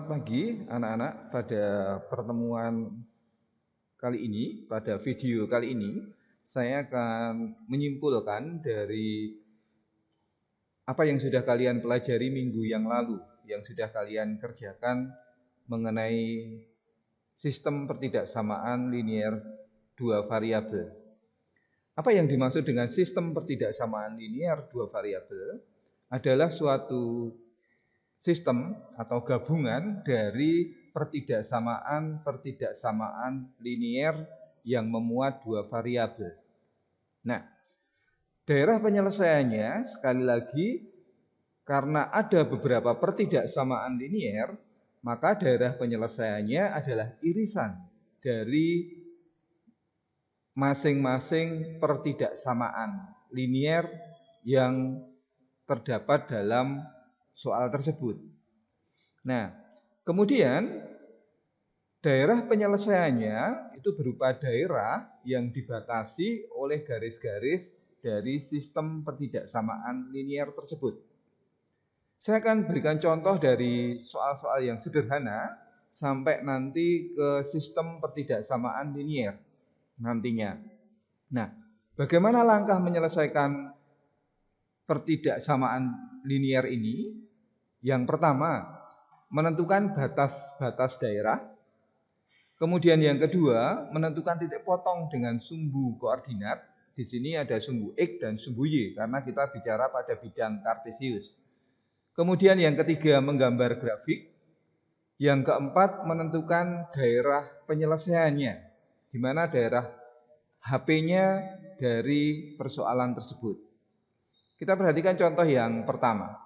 Selamat pagi anak-anak. Pada pertemuan kali ini, pada video kali ini, saya akan menyimpulkan dari apa yang sudah kalian pelajari minggu yang lalu, yang sudah kalian kerjakan mengenai sistem pertidaksamaan linier dua variabel. Apa yang dimaksud dengan sistem pertidaksamaan linier dua variabel? Adalah suatu sistem atau gabungan dari pertidaksamaan linier yang memuat dua variabel. Nah, daerah penyelesaiannya sekali lagi karena ada beberapa pertidaksamaan linier, maka daerah penyelesaiannya adalah irisan dari masing-masing pertidaksamaan linier yang terdapat dalam soal tersebut. Nah, kemudian daerah penyelesaiannya itu berupa daerah yang dibatasi oleh garis-garis dari sistem pertidaksamaan linier tersebut. Saya akan berikan contoh dari soal-soal yang sederhana sampai nanti ke sistem pertidaksamaan linier nantinya. Nah, bagaimana langkah menyelesaikan pertidaksamaan linier ini? Yang pertama, menentukan batas-batas daerah. Kemudian yang kedua, menentukan titik potong dengan sumbu koordinat. Di sini ada sumbu X dan sumbu Y karena kita bicara pada bidang kartesius. Kemudian yang ketiga, menggambar grafik. Yang keempat, menentukan daerah penyelesaiannya, di mana daerah HP-nya dari persoalan tersebut. Kita perhatikan contoh yang pertama.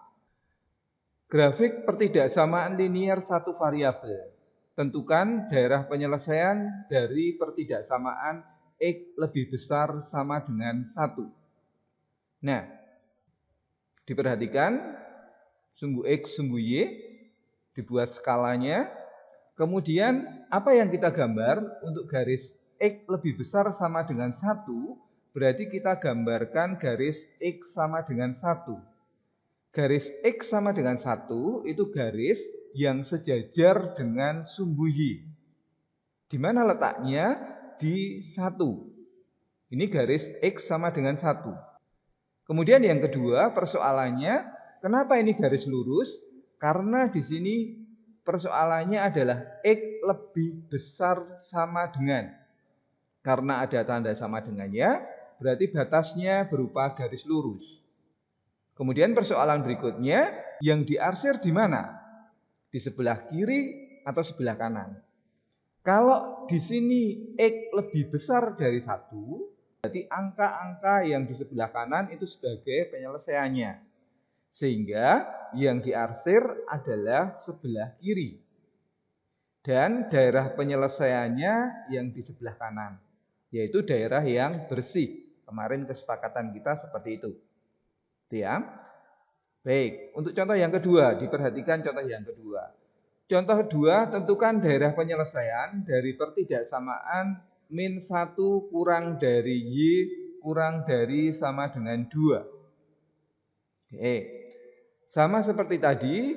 Grafik pertidaksamaan linier satu variabel. Tentukan daerah penyelesaian dari pertidaksamaan X lebih besar sama dengan 1. Nah, diperhatikan sumbu X, sumbu Y, dibuat skalanya. Kemudian apa yang kita gambar untuk garis X lebih besar sama dengan 1, berarti kita gambarkan garis X sama dengan 1. Garis X sama dengan 1 itu garis yang sejajar dengan sumbu Y. Di mana letaknya? Di 1. Ini garis X sama dengan 1. Kemudian yang kedua, persoalannya, kenapa ini garis lurus? Karena di sini persoalannya adalah X lebih besar sama dengan. Karena ada tanda sama dengannya, berarti batasnya berupa garis lurus. Kemudian persoalan berikutnya, yang diarsir di mana? Di sebelah kiri atau sebelah kanan? Kalau di sini X lebih besar dari 1, berarti angka-angka yang di sebelah kanan itu sebagai penyelesaiannya. Sehingga yang diarsir adalah sebelah kiri. Dan daerah penyelesaiannya yang di sebelah kanan, yaitu daerah yang bersih. Kemarin kesepakatan kita seperti itu. Ya. Baik, untuk contoh yang kedua, diperhatikan contoh yang kedua. Contoh kedua, tentukan daerah penyelesaian dari pertidaksamaan min 1 kurang dari Y kurang dari sama dengan 2. Oke. Sama seperti tadi,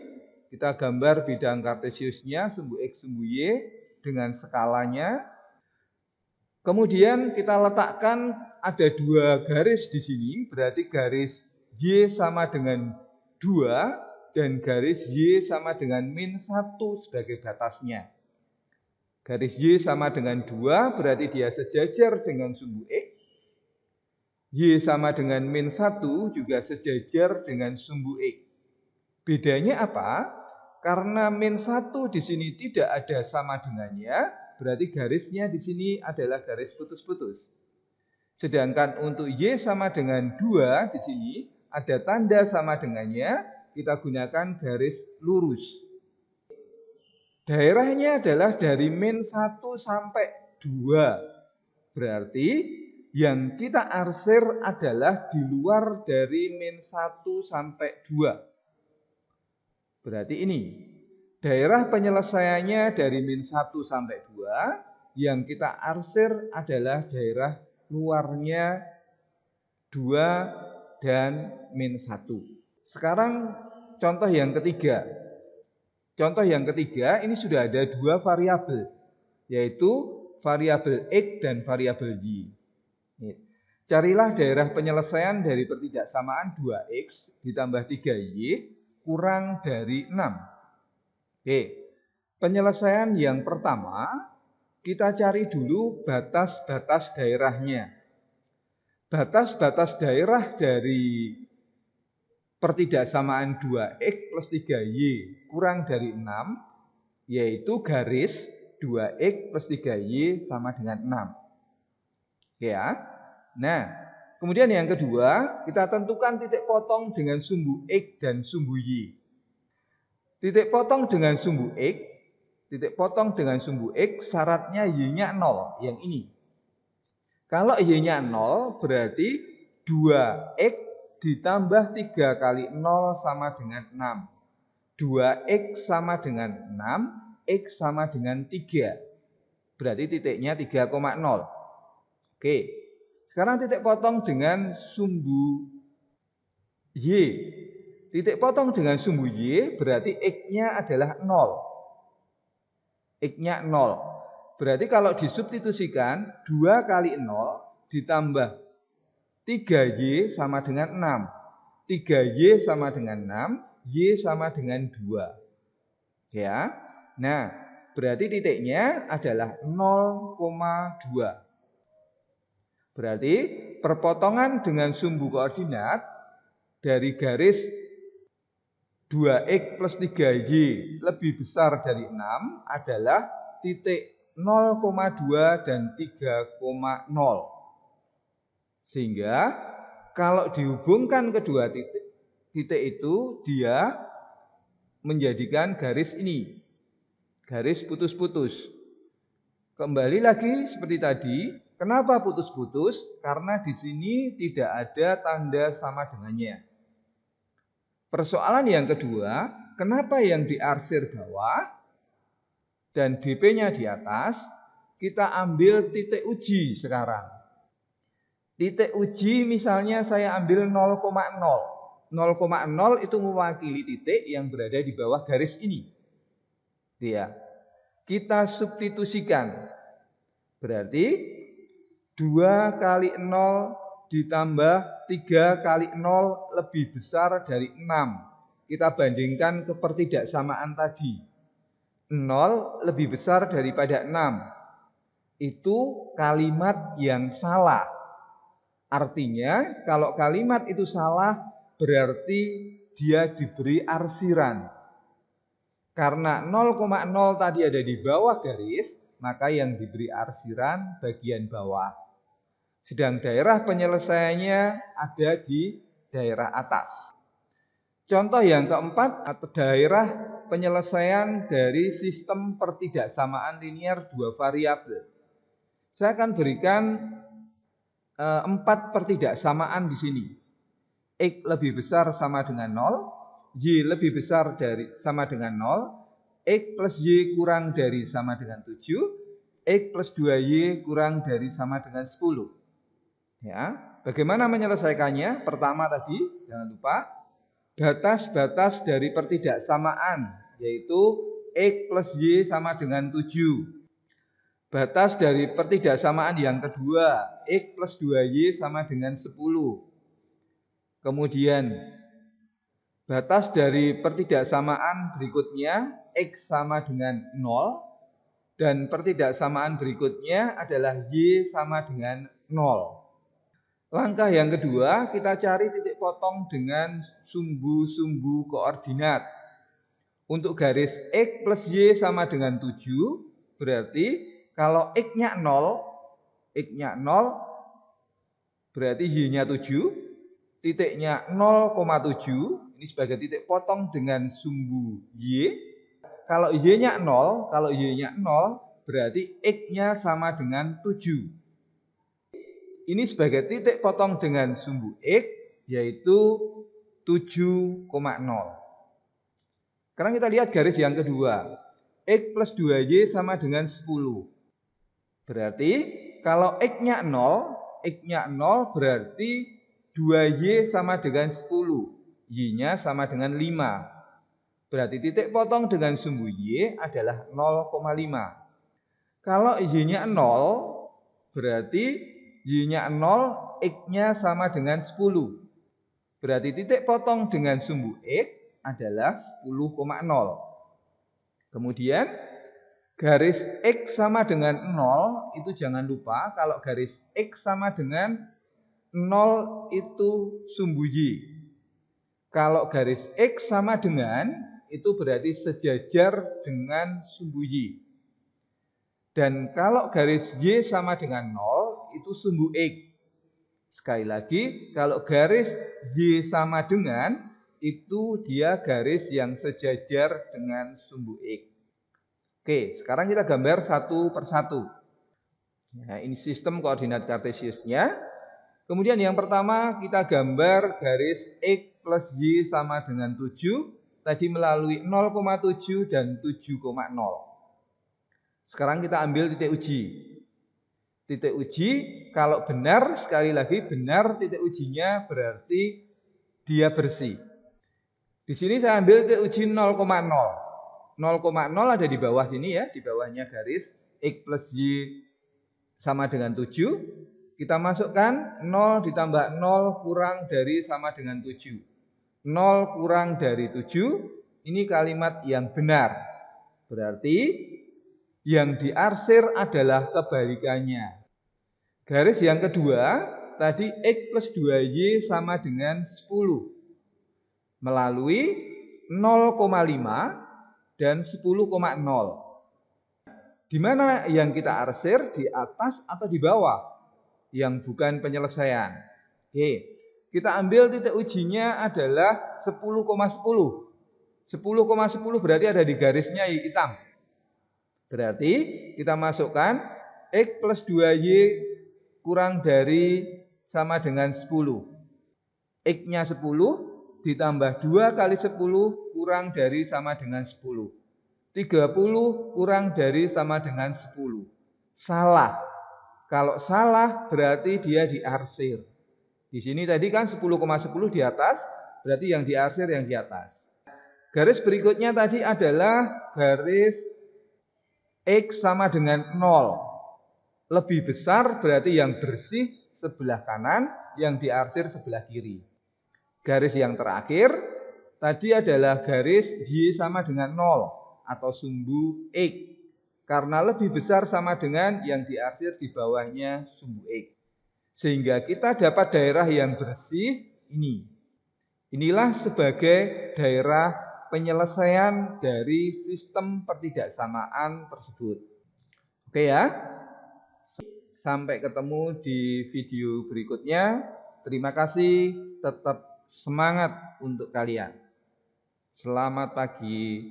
kita gambar bidang kartesiusnya, sumbu X, sumbu Y dengan skalanya. Kemudian kita letakkan ada dua garis di sini, berarti garis Y sama dengan 2 dan garis Y sama dengan min 1 sebagai batasnya. Garis Y sama dengan 2 berarti dia sejajar dengan sumbu X. Y sama dengan min 1 juga sejajar dengan sumbu X. Bedanya apa? Karena min 1 di sini tidak ada sama dengannya, berarti garisnya di sini adalah garis putus-putus. Sedangkan untuk Y sama dengan 2 di sini ada tanda sama dengannya, kita gunakan garis lurus. Daerahnya adalah dari min 1 sampai 2. Berarti yang kita arsir adalah di luar dari min 1 sampai 2. Berarti ini daerah penyelesaiannya dari min 1 sampai 2. Yang kita arsir adalah daerah luarnya 2 dan min 1. Sekarang contoh yang ketiga. Contoh yang ketiga, ini sudah ada dua variabel, yaitu variabel X dan variabel Y. Carilah daerah penyelesaian dari pertidaksamaan 2X ditambah 3Y kurang dari 6. Oke, penyelesaian yang pertama, kita cari dulu batas-batas daerahnya. Batas-batas daerah dari pertidaksamaan 2X plus 3Y kurang dari 6, yaitu garis 2X plus 3Y sama dengan 6. Ya. Nah, kemudian yang kedua, kita tentukan titik potong dengan sumbu X dan sumbu Y. Titik potong dengan sumbu X, syaratnya Y-nya 0, yang ini. Kalau Y-nya 0, berarti 2X ditambah 3 kali 0 sama dengan 6. 2X sama dengan 6, X sama dengan 3. Berarti titiknya 3,0. Oke, sekarang titik potong dengan sumbu Y. Titik potong dengan sumbu Y berarti X-nya adalah 0. X-nya 0. Berarti kalau disubstitusikan 2 kali 0 ditambah 3Y sama dengan 6. 3Y sama dengan 6, Y sama dengan 2. Ya. Nah, berarti titiknya adalah 0,2. Berarti perpotongan dengan sumbu koordinat dari garis 2X plus 3Y lebih besar dari 6 adalah titik 0,2 dan 3,0. Sehingga kalau dihubungkan kedua titik itu, dia menjadikan garis ini, garis putus-putus. Kembali lagi seperti tadi, kenapa putus-putus? Karena di sini tidak ada tanda sama dengannya. Persoalan yang kedua, kenapa yang diarsir bawah dan DP-nya di atas? Kita ambil titik uji sekarang. Titik uji misalnya saya ambil 0,0. 0,0 itu mewakili titik yang berada di bawah garis ini. Ya. Kita substitusikan. Berarti 2 kali 0 ditambah 3 kali 0 lebih besar dari 6. Kita bandingkan ke pertidaksamaan tadi. 0 lebih besar daripada 6. Itu kalimat yang salah. Artinya kalau kalimat itu salah berarti dia diberi arsiran. Karena 0,0 tadi ada di bawah garis, maka yang diberi arsiran bagian bawah. Sedang daerah penyelesaiannya ada di daerah atas. Contoh yang keempat, atau daerah penyelesaian dari sistem pertidaksamaan linier dua variabel. Saya akan berikan 4 pertidaksamaan di sini. X lebih besar sama dengan 0, Y lebih besar sama dengan 0, X plus Y kurang dari sama dengan 7, X plus 2Y kurang dari sama dengan 10. Ya, bagaimana menyelesaikannya? Pertama tadi, jangan lupa, batas-batas dari pertidaksamaan, yaitu X plus Y sama dengan 7. Batas dari pertidaksamaan yang kedua, X plus 2Y sama dengan 10. Kemudian, batas dari pertidaksamaan berikutnya, X sama dengan 0. Dan pertidaksamaan berikutnya adalah Y sama dengan 0. Langkah yang kedua, kita cari titik potong dengan sumbu-sumbu koordinat. Untuk garis X plus Y sama dengan 7, berarti kalau X-nya 0, berarti Y-nya 7, titiknya 0,7, ini sebagai titik potong dengan sumbu Y. Kalau Y-nya 0, berarti X-nya sama dengan 7. Ini sebagai titik potong dengan sumbu X, yaitu 7,0. Sekarang kita lihat garis yang kedua. X plus 2Y sama dengan 10. Berarti kalau X-nya 0 berarti 2Y sama dengan 10. Y-nya sama dengan 5. Berarti titik potong dengan sumbu Y adalah 0,5. Kalau Y-nya 0, berarti Y-nya 0, X-nya sama dengan 10. Berarti titik potong dengan sumbu X adalah 10,0. Kemudian garis X sama dengan 0 itu jangan lupa kalau garis X sama dengan 0 itu sumbu Y. Kalau garis X sama dengan itu berarti sejajar dengan sumbu Y. Dan kalau garis Y sama dengan 0 itu sumbu X. Sekali lagi, kalau garis Y sama dengan itu dia garis yang sejajar dengan sumbu X. Oke, sekarang kita gambar satu persatu. Nah, ini sistem koordinat kartesiusnya. Kemudian yang pertama kita gambar garis X plus Y sama dengan 7. Tadi melalui 0,7 dan 7,0. Sekarang kita ambil titik uji. Titik uji kalau benar, sekali lagi benar titik ujinya berarti dia bersih. Di sini saya ambil titik uji 0,0. 0,0 ada di bawah sini ya, di bawahnya garis X plus Y sama dengan 7. Kita masukkan 0 ditambah 0 kurang dari sama dengan 7. 0 kurang dari 7, ini kalimat yang benar. Berarti yang diarsir adalah kebalikannya. Garis yang kedua, tadi X plus 2Y sama dengan 10. Melalui 0,5 dan 10,0. Di mana yang kita arsir? Di atas atau di bawah? Yang bukan penyelesaian. Oke, kita ambil titik ujinya adalah 10,10. 10,10 berarti ada di garisnya hitam. Berarti kita masukkan X plus 2Y kurang dari sama dengan 10. X-nya 10 ditambah 2 kali 10 kurang dari sama dengan 10. 30 kurang dari sama dengan 10. Salah. Kalau salah berarti dia diarsir. Di sini tadi kan 10,10 di atas, berarti yang diarsir yang di atas. Garis berikutnya tadi adalah garis X sama dengan 0. Lebih besar berarti yang bersih sebelah kanan, yang diarsir sebelah kiri. Garis yang terakhir tadi adalah garis Y sama dengan 0 atau sumbu X. Karena lebih besar sama dengan yang diarsir di bawahnya sumbu X. Sehingga kita dapat daerah yang bersih ini. Inilah sebagai daerah penyelesaian dari sistem pertidaksamaan tersebut. Oke ya. Sampai ketemu di video berikutnya. Terima kasih. Tetap semangat untuk kalian. Selamat pagi.